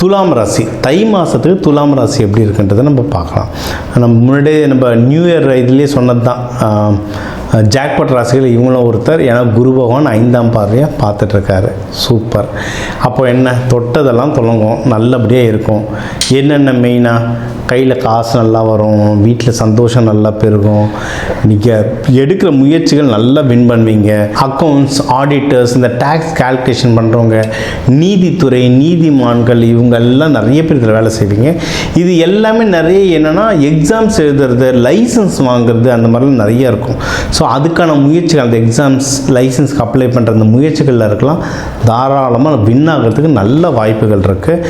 துலாம் ராசி தை மாதத்துக்கு துலாம் ராசி எப்படி இருக்குன்றதை நம்ம பார்க்கலாம். நம்ம முன்னாடியே நம்ம நியூ இயர் இதுலேயே சொன்னது தான். ஜாக்பாட் ராசிகள் இவங்களும் ஒருத்தர். ஏன்னா குரு பகவான் 5ஆம் பார்வையாக பார்த்துட்ருக்காரு. சூப்பர். அப்போ என்ன தொட்டதெல்லாம் தொடங்கும், நல்லபடியாக இருக்கும். என்னென்ன மெயினாக கையில் காசு நல்லா வரும், வீட்டில் சந்தோஷம் நல்லா பெருகும், நீங்கள் எடுக்கிற முயற்சிகள் நல்லா வின் பண்ணுவீங்க. அக்கௌண்ட்ஸ், ஆடிட்டர்ஸ், இந்த டேக்ஸ் கால்குலேஷன் பண்ணுறவங்க, நீதித்துறை, நீதிமான்கள், இவங்க எல்லாம் நிறைய பேர் இதில் வேலை செய்வீங்க. இது எல்லாமே நிறைய என்னென்னா எக்ஸாம்ஸ் எழுதுறது, லைசன்ஸ் வாங்குறது, அந்த மாதிரிலாம் நிறைய இருக்கும். ஸோ அதுக்கான முயற்சிகள், அந்த எக்ஸாம்ஸ் லைசன்ஸ்க்கு அப்ளை பண்ணுற அந்த முயற்சிகளில் இருக்கலாம். தாராளமாக வின் ஆகிறதுக்கு நல்ல வாய்ப்புகள் இருக்குது.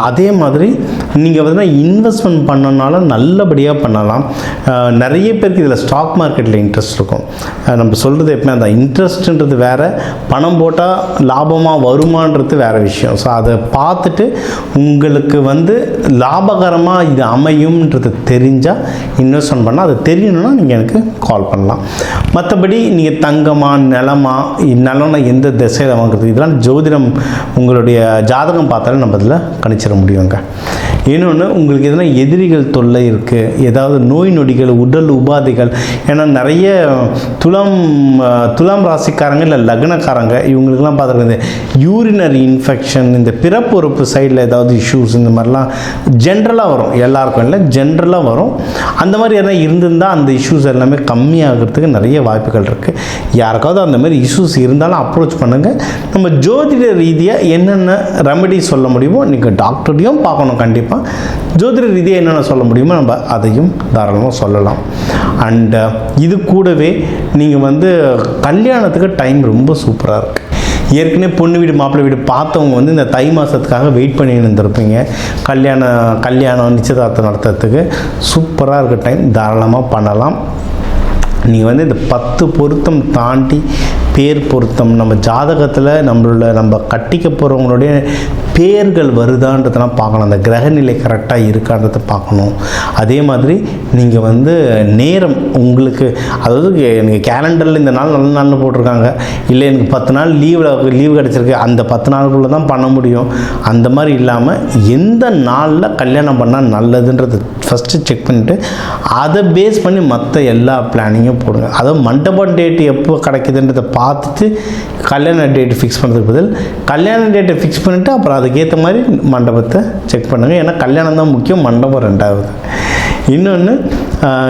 அதே மாதிரி நீங்கள் வந்து இன்வெஸ்ட்மெண்ட் பண்ணனால நல்லபடியாக பண்ணலாம். நிறைய பேருக்கு இதில் ஸ்டாக் மார்க்கெட்டில் இன்ட்ரெஸ்ட் இருக்கும். நம்ம சொல்கிறது எப்பவுமே அந்த இன்ட்ரெஸ்ட்டுன்றது வேறு, பணம் போட்டால் லாபமாக வருமானது வேறு விஷயம். ஸோ அதை பார்த்துட்டு உங்களுக்கு வந்து லாபகரமாக இது அமையும்ன்றது தெரிஞ்சால் இன்வெஸ்ட்மெண்ட் பண்ணால், அது தெரியணும்னா நீங்கள் எனக்கு கால் பண்ணலாம். மற்றபடி நீங்கள் தங்கமா, நிலம்னா எந்த திசையில் வாங்குறது, இதெல்லாம் ஜோதிடம் உங்களுடைய ஜாதகம் பார்த்தாலே நம்ம இதில் கணிச்சிட முடியுங்க. இன்னொன்று, உங்களுக்கு எதனா எதிரிகள் தொல்லை இருக்குது, ஏதாவது நோய் நொடிகள், உடல் உபாதைகள். ஏன்னா நிறைய துலாம் ராசிக்காரங்க இல்லை லக்னக்காரங்க இவங்களுக்கெல்லாம் பார்த்துருக்கேன், இந்த யூரினரி இன்ஃபெக்ஷன், இந்த பிறப்புறுப்பு சைடில் ஏதாவது இஷ்யூஸ், இந்த மாதிரிலாம் ஜென்ரலாக வரும். எல்லாருக்கும் இல்லை, ஜென்ரலாக வரும். அந்த மாதிரி எதனா இருந்திருந்தால் அந்த இஷ்யூஸ் எல்லாமே கம்மியாகிறதுக்கு நிறைய வாய்ப்புகள் இருக்குது. யாருக்காவது அந்த மாதிரி இஷ்யூஸ் இருந்தாலும் அப்ரோச் பண்ணுங்கள். நம்ம ஜோதிட ரீதியாக என்னென்ன ரெமெடி சொல்ல முடியுமோ, நீங்கள் டாக்டரையும் பார்க்கணும் கண்டிப்பாக. ஜோதிட ரீதியாக என்னென்ன சொல்ல முடியுமோ நம்ம அதையும் தாராளமாக சொல்லலாம். அண்ட் இது கூடவே நீங்கள் வந்து கல்யாணத்துக்கு டைம் ரொம்ப சூப்பராக இருக்குது. ஏற்கனவே பொண்ணு வீடு மாப்பிள்ளை வீடு பார்த்தவங்க வந்து இந்த தை மாதத்துக்காக வெயிட் பண்ணி இருந்திருப்பீங்க. கல்யாணம் நிச்சயதார்த்தம் நடத்துறதுக்கு சூப்பராக இருக்க டைம், தாராளமாக பண்ணலாம். நீங்கள் வந்து இந்த 10 பொருத்தம் தாண்டி பேர் பொருத்தம், நம்ம ஜாதகத்தில் நம்ம கட்டிக்க போகிறவங்களுடைய பேர்கள் வருதான்றதெல்லாம் பார்க்கணும். அந்த கிரகநிலை கரெக்டாக இருக்கான்றதை பார்க்கணும். அதே மாதிரி நீங்கள் வந்து நேரம் உங்களுக்கு, அதாவது எனக்கு கேலண்டரில் இந்த நாள் நல்ல நாள்னு போட்டிருக்காங்க, இல்லை எனக்கு 10 நாள் லீவு கிடச்சிருக்கு, அந்த 10 நாளுக்குள்ளே தான் பண்ண முடியும். அந்த மாதிரி இல்லாமல் எந்த நாளில் கல்யாணம் பண்ணால் நல்லதுன்றது ஃபஸ்ட்டு செக் பண்ணிவிட்டு அதை பேஸ் பண்ணி மற்ற எல்லா பிளானிங்கும் போடுங்க. அதாவது மண்டபம் டேட்டு எப்போ கிடைக்குதுன்றதை பார்த்துட்டு கல்யாண டேட்டு ஃபிக்ஸ் பண்ணுறதுக்கு பதில் கல்யாண டேட்டை ஃபிக்ஸ் பண்ணிவிட்டு அப்புறம் அதுக்கேற்ற மாதிரி மண்டபத்தை செக் பண்ணுங்கள். ஏன்னா கல்யாணம் தான் முக்கியம், மண்டபம் ரெண்டாவது. இன்னொன்று,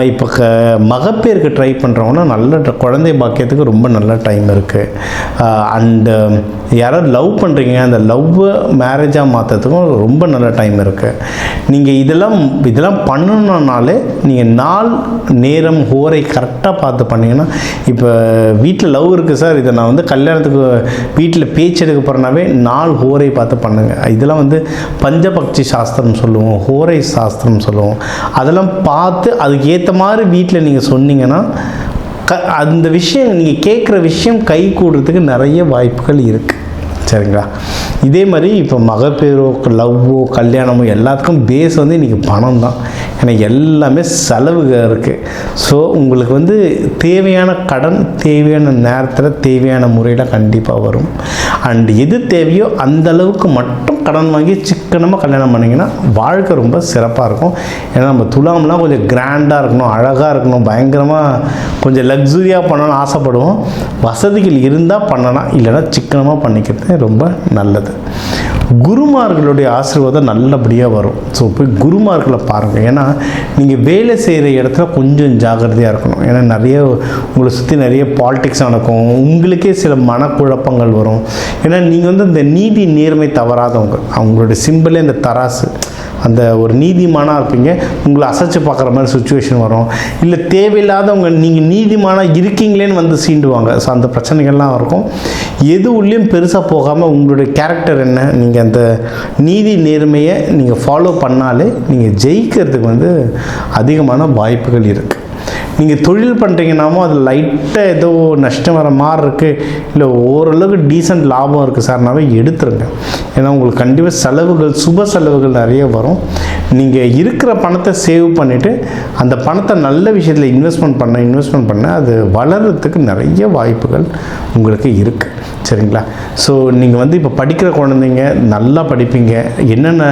இப்போ மகப்பேருக்கு ட்ரை பண்ணுறவங்கன்னா நல்ல குழந்தை பாக்கியத்துக்கு ரொம்ப நல்ல டைம் இருக்குது. அண்டு யாராவது லவ் பண்ணுறீங்க, அந்த லவ்வை மேரேஜாக மாற்றுறதுக்கும் ரொம்ப நல்ல டைம் இருக்குது. நீங்கள் இதெல்லாம் பண்ணணுன்னாலே நீங்கள் நாள் நேரம் ஹோரை கரெக்டாக பார்த்து பண்ணிங்கன்னா, இப்போ வீட்டில் லவ் இருக்குது சார், இதை நான் வந்து கல்யாணத்துக்கு வீட்டில் பேச்சு எடுக்க போகிறேன்னாவே நாள் ஹோரை பார்த்து பண்ணுங்கள். இதெல்லாம் வந்து பஞ்சபக்ஷி சாஸ்திரம் சொல்லுவோம், ஹோரை சாஸ்திரம் சொல்லுவோம். அதெல்லாம் பார்த்து அதுக்கு ஏற்ற மாதிரி வீட்டில் நீங்கள் சொன்னீங்கன்னா அந்த விஷயம், நீங்கள் கேட்குற விஷயம் கை கூடுறதுக்கு நிறைய வாய்ப்புகள் இருக்குது. சரிங்களா? இதே மாதிரி இப்போ மகப்பேரோ லவ்வோ கல்யாணமோ எல்லாத்துக்கும் பேஸ் வந்து இன்றைக்கி பணம் தான். ஏன்னா எல்லாமே செலவுகள் இருக்குது. ஸோ உங்களுக்கு வந்து தேவையான கடன் தேவையான நேரத்தில் தேவையான முறையில் கண்டிப்பாக வரும். அண்ட் எது தேவையோ அந்த அளவுக்கு மட்டும் கடன் வாங்கி சிக்கனமாக கல்யாணம் பண்ணிங்கன்னா வாழ்க்கை ரொம்ப சிறப்பாக இருக்கும். ஏன்னா நம்ம துலாம்லாம் கொஞ்சம் கிராண்டாக இருக்கணும், அழகாக இருக்கணும், பயங்கரமாக கொஞ்சம் லக்ஸுரியாக பண்ணணும்னு ஆசைப்படுவோம். வசதிகள் இருந்தால் பண்ணலாம், இல்லைன்னா சிக்கனமாக பண்ணிக்கிறது ரொம்ப நல்லது. குருமார்களுடைய ஆசீர்வாதம் நல்லபடியாக வரும். ஸோ போய் குருமார்களை பாருங்கள். ஏன்னா நீங்கள் வேலை செய்கிற இடத்துல கொஞ்சம் ஜாக்கிரதையாக இருக்கணும். ஏன்னா நிறைய உங்களை சுற்றி நிறைய பாலிடிக்ஸ் நடக்கும், உங்களுக்கே சில மனக்குழப்பங்கள் வரும். ஏன்னா நீங்கள் வந்து இந்த நீதி நேர்மை தவறாதவங்க, அவங்களுடைய சிம்பிளே இந்த தராசு, அந்த ஒரு நீதிமானாக இருப்பீங்க, உங்களை அசைச்சு பார்க்குற மாதிரி சுச்சுவேஷன் வரும். இல்லை தேவையில்லாதவங்க நீங்கள் நீதிமானாக இருக்கீங்களேன்னு வந்து சீண்டுவாங்க. ஸோ அந்த பிரச்சனைகள்லாம் இருக்கும். எது உள்ளேயும் பெருசாக போகாமல் உங்களுடைய கேரக்டர் என்ன, நீங்கள் அந்த நீதி நேர்மையை நீங்கள் ஃபாலோ பண்ணாலே நீங்கள் ஜெயிக்கிறதுக்கு வந்து அதிகமான வாய்ப்புகள் இருக்குது. நீங்கள் தொழில் பண்ணுறீங்கன்னாமோ அது லைட்டாக ஏதோ நஷ்டம் வர மாதிரி இருக்குது, இல்லை ஓரளவுக்கு டீசெண்ட் லாபம் இருக்குது சார்னாவே எடுத்துருங்க. ஏன்னா உங்களுக்கு கண்டிப்பாக செலவுகள், சுப செலவுகள் நிறைய வரும். நீங்கள் இருக்கிற பணத்தை சேவ் பண்ணிவிட்டு அந்த பணத்தை நல்ல விஷயத்தில் இன்வெஸ்ட்மெண்ட் பண்ண அது வளர்கிறதுக்கு நிறைய வாய்ப்புகள் உங்களுக்கு இருக்குது. சரிங்களா? ஸோ நீங்கள் இப்போ படிக்கிற குழந்தைங்க நல்லா படிப்பீங்க. என்னென்ன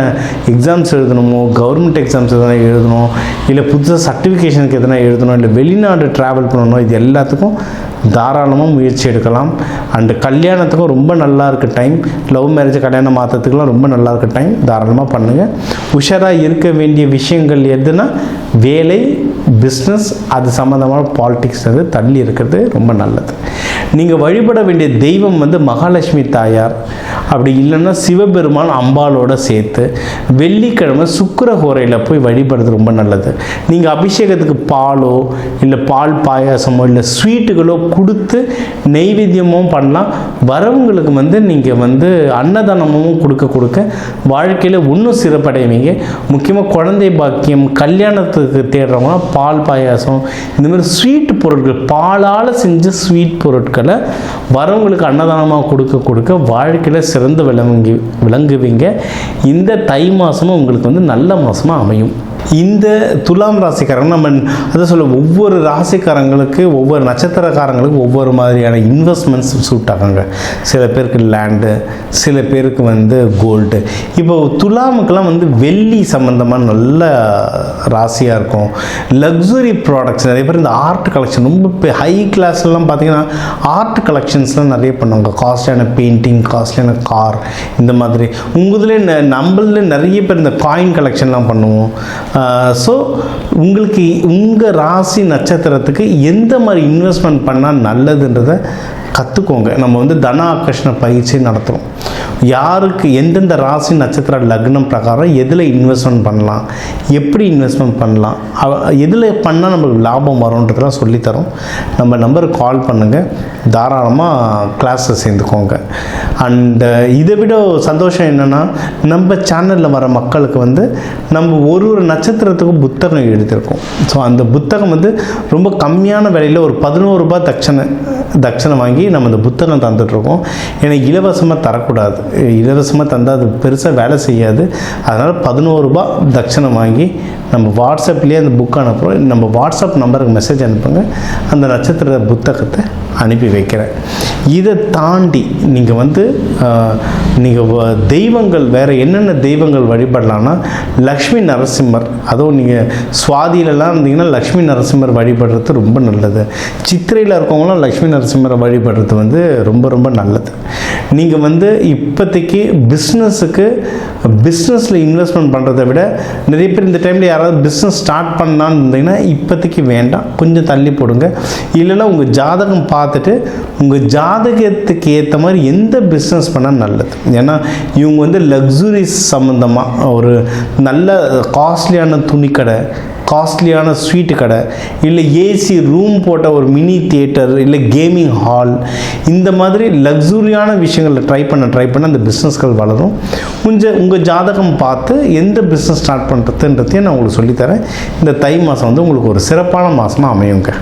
எக்ஸாம்ஸ் எழுதணுமோ, கவர்மெண்ட் எக்ஸாம்ஸ் எதனா எழுதணும், இல்லை புதுசாக சர்டிஃபிகேஷனுக்கு எதனா எழுதணும், இல்லை வெளிநாடு ட்ராவல் பண்ணணும், இது எல்லாத்துக்கும் தாராளமாக முயற்சி எடுக்கலாம். அண்டு கல்யாணத்துக்கும் ரொம்ப நல்லா இருக்க டைம், லவ் மேரேஜ் கல்யாணம் மாற்றத்துக்குலாம் ரொம்ப நல்லா இருக்க டைம், தாராளமாக பண்ணுங்கள். உஷாராக இருக்க வேண்டிய விஷயங்கள் எதுனா வேலை, பிஸ்னஸ், அது சம்மந்தமான பாலிடிக்ஸ் தள்ளி இருக்கிறது ரொம்ப நல்லது. நீங்கள் வழிபட வேண்டிய தெய்வம் மகாலட்சுமி தாயார், அப்படி இல்லைன்னா சிவபெருமான் அம்பாலோட சேர்த்து வெள்ளிக்கிழமை சுக்கிரஹோரையில் போய் வழிபடுறது ரொம்ப நல்லது. நீங்கள் அபிஷேகத்துக்கு பாலோ இல்லை பால் பாயாசமோ இல்லை ஸ்வீட்டுகளோ கொடுத்து நெய்வேத்தியமும் பண்ணலாம். வரவங்களுக்கு நீங்கள் அன்னதானமும் கொடுக்க வாழ்க்கையில் இன்னும் சிறப்படைவீங்க. முக்கியமாக குழந்தை பாக்கியம், கல்யாணத்துக்கு தேடுறவங்க பால் பாயாசம், இந்த மாதிரி ஸ்வீட் பொருட்கள், பாலால் செஞ்ச ஸ்வீட் பொருட்களை வரவங்களுக்கு அன்னதானமாக கொடுக்க வாழ்க்கையில் சிறந்து விளங்குவீங்க. இந்த தை மாதமும் உங்களுக்கு நல்ல மாதமாக அமையும். இந்த துலாம் ராசிக்காரங்க நம்ம அதை சொல்ல, ஒவ்வொரு ராசிக்காரங்களுக்கு, ஒவ்வொரு நட்சத்திரக்காரங்களுக்கு ஒவ்வொரு மாதிரியான இன்வெஸ்ட்மெண்ட்ஸ் சூட் ஆகாங்க. சில பேருக்கு லேண்டு, சில பேருக்கு கோல்டு. இப்போ துலாமுக்கெல்லாம் வெள்ளி சம்மந்தமாக நல்ல ராசியாக இருக்கும். லக்ஸுரி ப்ராடக்ட்ஸ் நிறைய பேர், இந்த ஆர்ட் கலெக்ஷன் ரொம்ப ஹை கிளாஸ்லாம் பார்த்தீங்கன்னா ஆர்ட் கலெக்ஷன்ஸ்லாம் நிறைய பண்ணுவாங்க. காஸ்ட்லியான பெயிண்டிங், காஸ்ட்லியான கார், இந்த மாதிரி உங்களுதுலேயே நம்மளே நிறைய பேர் இந்த காயின் கலெக்ஷன்லாம் பண்ணுவோம். ஸோ உங்களுக்கு உங்கள் ராசி நட்சத்திரத்துக்கு எந்த மாதிரி இன்வெஸ்ட்மெண்ட் பண்ணால் நல்லதுன்றதை கற்றுக்கோங்க. நம்ம தன ஆகர்ஷண பயிற்சி நடத்துகிறோம். யாருக்கு எந்தெந்த ராசி நட்சத்திர லக்னம் பிரகாரம் எதில் இன்வெஸ்ட்மெண்ட் பண்ணலாம், எப்படி இன்வெஸ்ட்மெண்ட் பண்ணலாம், எதில் பண்ணால் நம்மளுக்கு லாபம் வரும்ன்றதெல்லாம் சொல்லித்தரோம். நம்ம நம்பருக்கு கால் பண்ணுங்கள், தாராளமாக கிளாஸில் சேர்ந்துக்கோங்க. அண்டு இதை விட சந்தோஷம் என்னென்னா, நம்ம சேனலில் வர மக்களுக்கு நம்ம ஒரு நட்சத்திரத்துக்கும் புத்தகம் எழுதியிருக்கோம். ஸோ அந்த புத்தகம் ரொம்ப கம்மியான விலையில் ஒரு 11 ரூபாய் தட்சணை வாங்கி நம்ம அந்த புத்தகம் தந்துட்டுருக்கோம். ஏன்னா இலவசமாக தரக்கூடாது, இலவசமாக தந்தால் அது பெருசாக வேலை செய்யாது. அதனால் 11 ரூபாய் தட்சணை வாங்கி நம்ம வாட்ஸ்அப்லேயே அந்த புக் அனுப்புகிறோம். நம்ம வாட்ஸ்அப் நம்பருக்கு மெசேஜ் அனுப்புங்க, அந்த நட்சத்திர புத்தகத்தை அனுப்பி வைக்கிறேன். இதை தாண்டி நீங்கள் நீங்கள் தெய்வங்கள் வேறு என்னென்ன தெய்வங்கள் வழிபடலான்னா, லக்ஷ்மி நரசிம்மர், அதுவும் நீங்கள் சுவாதியிலலாம் இருந்தீங்கன்னா லக்ஷ்மி நரசிம்மர் வழிபடுறது ரொம்ப நல்லது. சித்திரையில் இருக்கவங்களாம் லக்ஷ்மி நரசிம்மரை வழிபடுறது ரொம்ப ரொம்ப நல்லது. நீங்கள் இப்போதைக்கு பிஸ்னஸில் இன்வெஸ்ட்மெண்ட் பண்ணுறதை விட நிறைய பேர் இந்த டைமில் யாராவது பிஸ்னஸ் ஸ்டார்ட் பண்ணலான்னு இருந்தீங்கன்னா இப்போதைக்கு வேண்டாம், கொஞ்சம் தள்ளி போடுங்க. இல்லைன்னா உங்கள் ஜாதகம் பார்த்துட்டு உங்கள் ஜாதகத்துக்கு ஏற்ற மாதிரி எந்த பிஸ்னஸ் பண்ணால் நல்லது. ஏன்னா இவங்க லக்ஸுரிஸ் சம்மந்தமாக ஒரு நல்ல காஸ்ட்லியான துணிக்கடை, காஸ்ட்லியான ஸ்வீட்டு கடை, இல்லை ஏசி ரூம் போட்ட ஒரு மினி தியேட்டர், இல்லை கேமிங் ஹால், இந்த மாதிரி லக்ஸுரியான விஷயங்களை ட்ரை பண்ண அந்த பிஸ்னஸ்கள் வளரும். உங்கள் ஜாதகம் பார்த்து எந்த பிஸ்னஸ் ஸ்டார்ட் பண்ணுறதுன்றதையும் நான் உங்களுக்கு சொல்லித்தரேன். இந்த தை மாதம் உங்களுக்கு ஒரு சிறப்பான மாதமாக அமையுங்க.